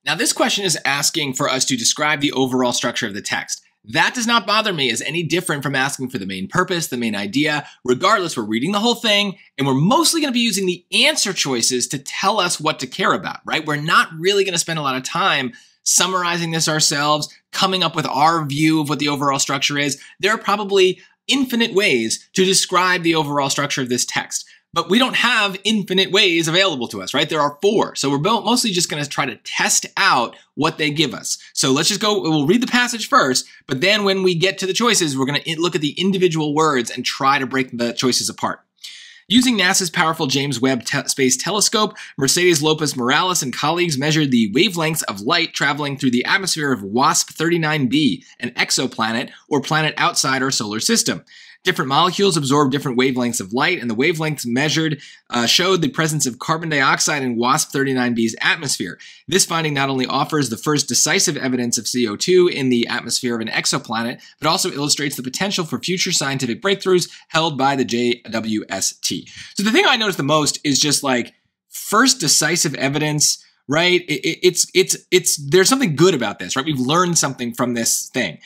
Now, this question is asking for us to describe the overall structure of the text. That does not bother me as any different from asking for the main purpose, the main idea. Regardless, we're reading the whole thing, and we're mostly going to be using the answer choices to tell us what to care about, right? We're not really going to spend a lot of time summarizing this ourselves, coming up with our view of what the overall structure is. There are probably infinite ways to describe the overall structure of this text. But we don't have infinite ways available to us, right? There are 4. So we're mostly just going to try to test out what they give us. So let's just go, we'll read the passage first, but then when we get to the choices, we're going to look at the individual words and try to break the choices apart. Using NASA's powerful James Webb Space Telescope, Mercedes Lopez Morales and colleagues measured the wavelengths of light traveling through the atmosphere of WASP 39b, an exoplanet or planet outside our solar system. Different molecules absorb different wavelengths of light, and the wavelengths measured showed the presence of carbon dioxide in WASP 39b's atmosphere. This finding not only offers the first decisive evidence of CO2 in the atmosphere of an exoplanet, but also illustrates the potential for future scientific breakthroughs held by the JWST. So the thing I noticed the most is just like first decisive evidence, right? There's something good about this, right? We've learned something from this thing.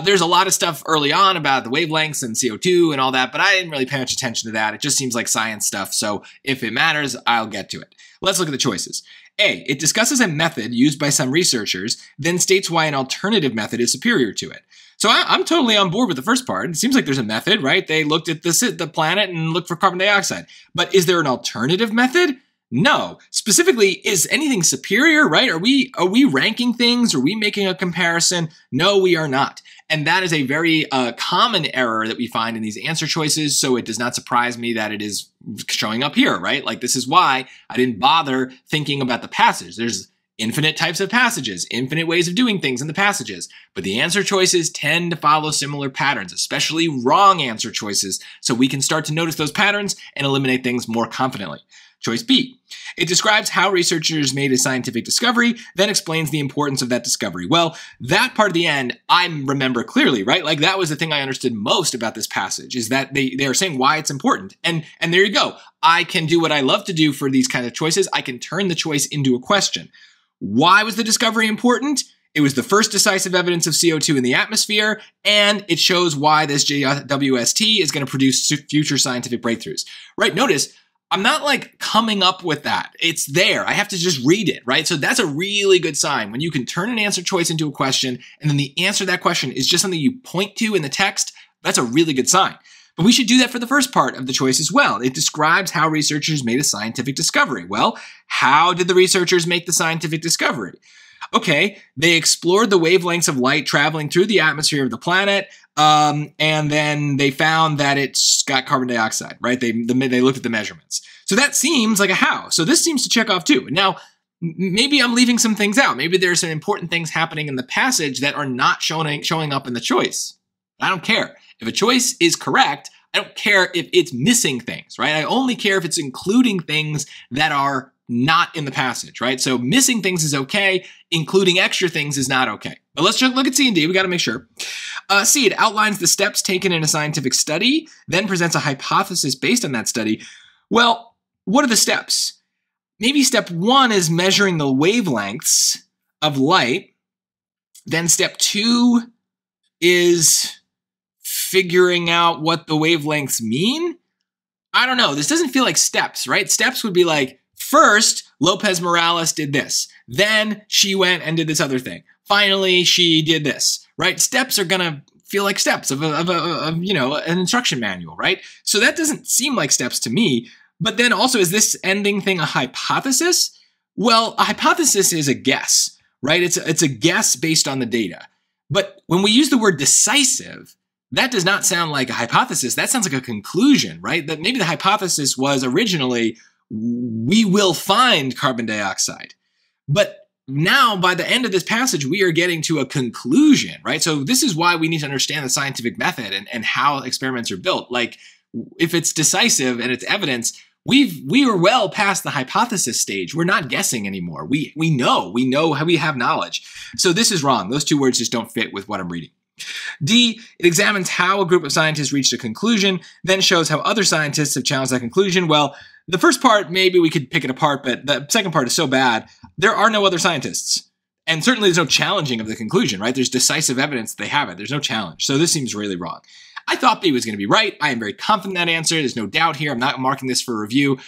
There's a lot of stuff early on about the wavelengths and CO2 and all that, but I didn't really pay much attention to that. It just seems like science stuff, so if it matters, I'll get to it. Let's look at the choices. A, it discusses a method used by some researchers, then states why an alternative method is superior to it. So I'm totally on board with the first part. It seems like there's a method, right? They looked at the planet and looked for carbon dioxide. But is there an alternative method? No. Specifically, is anything superior, right? Are we ranking things? Are we making a comparison? No, we are not. And that is a very common error that we find in these answer choices, so it does not surprise me that it is showing up here, right? Like, this is why I didn't bother thinking about the passage. There's infinite types of passages, infinite ways of doing things in the passages, but the answer choices tend to follow similar patterns, especially wrong answer choices, so we can start to notice those patterns and eliminate things more confidently. Choice B. It describes how researchers made a scientific discovery, then explains the importance of that discovery. Well, that part of the end, I remember clearly, right? Like, that was the thing I understood most about this passage, is that they are saying why it's important. And there you go. I can do what I love to do for these kind of choices. I can turn the choice into a question. Why was the discovery important? It was the first decisive evidence of CO2 in the atmosphere, and it shows why this JWST is going to produce future scientific breakthroughs, right? Notice, I'm not like coming up with that. It's there. I have to just read it, right? So that's a really good sign when you can turn an answer choice into a question, and then the answer to that question is just something you point to in the text. That's a really good sign. But we should do that for the first part of the choice as well. It describes how researchers made a scientific discovery. Well, how did the researchers make the scientific discovery? Okay, they explored the wavelengths of light traveling through the atmosphere of the planet, and then they found that it's got carbon dioxide, right? They looked at the measurements. So that seems like a how. So this seems to check off too. Now, maybe I'm leaving some things out. Maybe there's some important things happening in the passage that are not showing up in the choice. I don't care. If a choice is correct, I don't care if it's missing things, right? I only care if it's including things that are not in the passage, right? So missing things is okay. Including extra things is not okay. But let's just look at C and D. We got to make sure. C, it outlines the steps taken in a scientific study, then presents a hypothesis based on that study. Well, what are the steps? Maybe step 1 is measuring the wavelengths of light. Then step 2 is figuring out what the wavelengths mean. I don't know. This doesn't feel like steps, right? Steps would be like, first, Lopez Morales did this. Then she went and did this other thing. Finally, she did this, right? Steps are going to feel like steps of an instruction manual, right? So that doesn't seem like steps to me. But then also, is this ending thing a hypothesis? Well, a hypothesis is a guess, right? It's a guess based on the data. But when we use the word decisive, that does not sound like a hypothesis. That sounds like a conclusion, right? That maybe the hypothesis was originally, we will find carbon dioxide. But now, by the end of this passage, we are getting to a conclusion, right? So this is why we need to understand the scientific method and how experiments are built. Like, if it's decisive and it's evidence, we are well past the hypothesis stage. We're not guessing anymore. We know how we have knowledge. So this is wrong. Those two words just don't fit with what I'm reading. D, it examines how a group of scientists reached a conclusion, then shows how other scientists have challenged that conclusion. Well, the first part, maybe we could pick it apart, but the second part is so bad. There are no other scientists, And certainly there's no challenging of the conclusion, right? There's decisive evidence that they have it. There's no challenge. So this seems really wrong. I thought B was going to be right. I am very confident in that answer. There's no doubt here. I'm not marking this for review.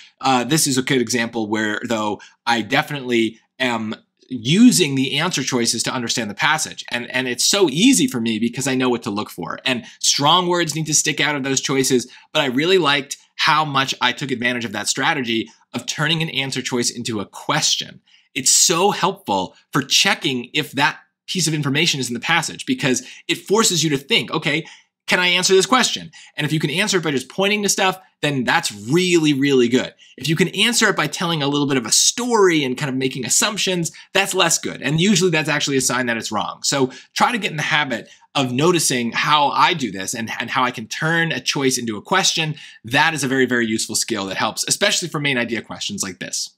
This is a good example where, though, I definitely am using the answer choices to understand the passage. And it's so easy for me because I know what to look for. And strong words need to stick out of those choices. But I really liked how much I took advantage of that strategy of turning an answer choice into a question. It's so helpful for checking if that piece of information is in the passage because it forces you to think, okay, can I answer this question? And if you can answer it by just pointing to stuff, then that's really, really good. If you can answer it by telling a little bit of a story and kind of making assumptions, that's less good. And usually that's actually a sign that it's wrong. So try to get in the habit of noticing how I do this and how I can turn a choice into a question. That is a very, very useful skill that helps, especially for main idea questions like this.